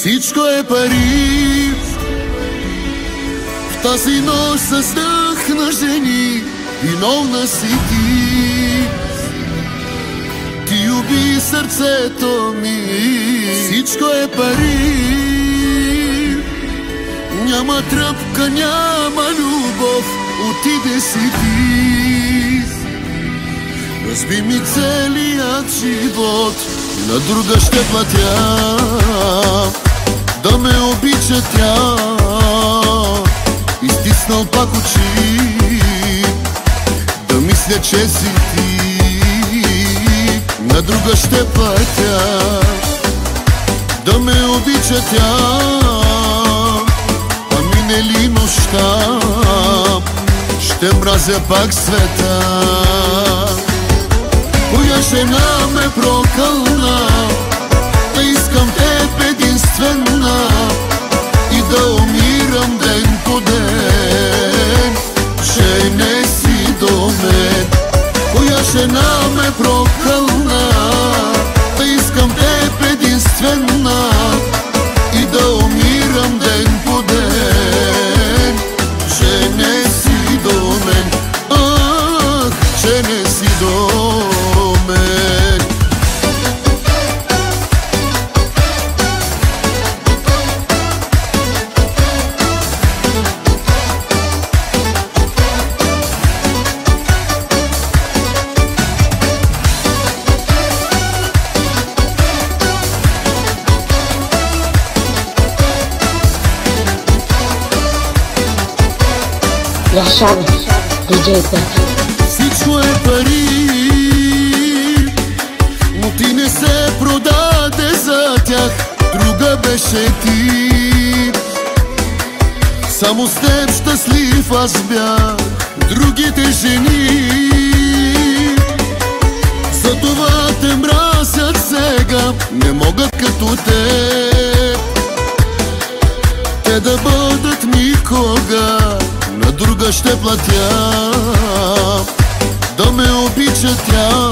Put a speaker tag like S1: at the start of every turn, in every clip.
S1: Всичко е пари. В тази нощ създах на жени, виновна си ти. Ти уби сърцето ми. Всичко е пари. Няма тръпка, няма любов, отиде си ти. Разби ми целият живот, на друга ще платя. Да ме обича тя, изтиснал пак очи, да мисля, че си ти. На друга ще платя. Да ме обича тя, а мине ли нощта, ще мразя пак света. Коя жена ме прокълна, да искам теб единствена и да умирам ден по ден, че не си до мен. Коя жена ме прокълна, да искам теб единствена и да умирам ден по ден, че не си до мен. Ах, че не си до мен.
S2: Яшави, диджей Пепи.
S1: Всичко е пари, но ти не се продаде за тях, друга беше ти. Само с теб щастлив аз бях, другите жени затова те мразят сега, не могат като теб те да бъдат никога. На друга ще платя, да ме обича тя,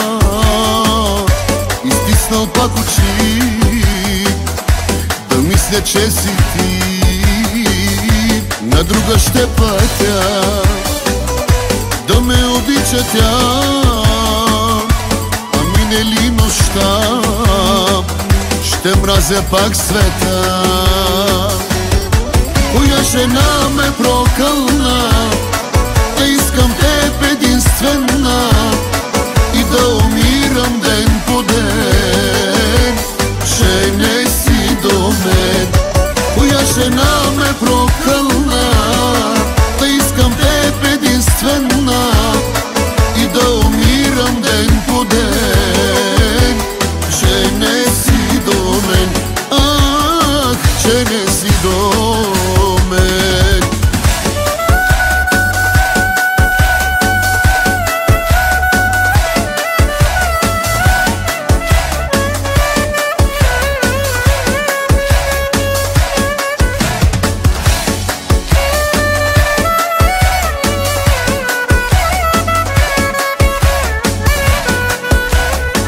S1: изтиснал пак очи, да мисля, че си ти. На друга ще платя, да ме обича тя, а мине ли нощта, ще мразя пак света. Коя жена ме прокълна, да искам теб единствена и да умирам ден по ден, че не си до мен. Коя жена ме прокълна, да искам теб единствена и да умирам ден по ден, че не си до мен. Ах, че не си до мен.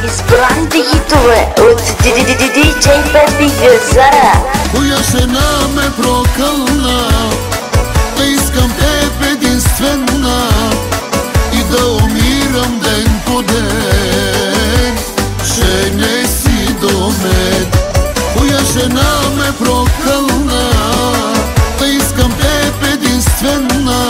S2: Избраните хитове от диджей Пепи Газара.
S1: Коя жена ме прокълна, да искам теб единствена и да умирам ден по ден, че не си до мен. Коя жена ме прокълна, да искам теб единствена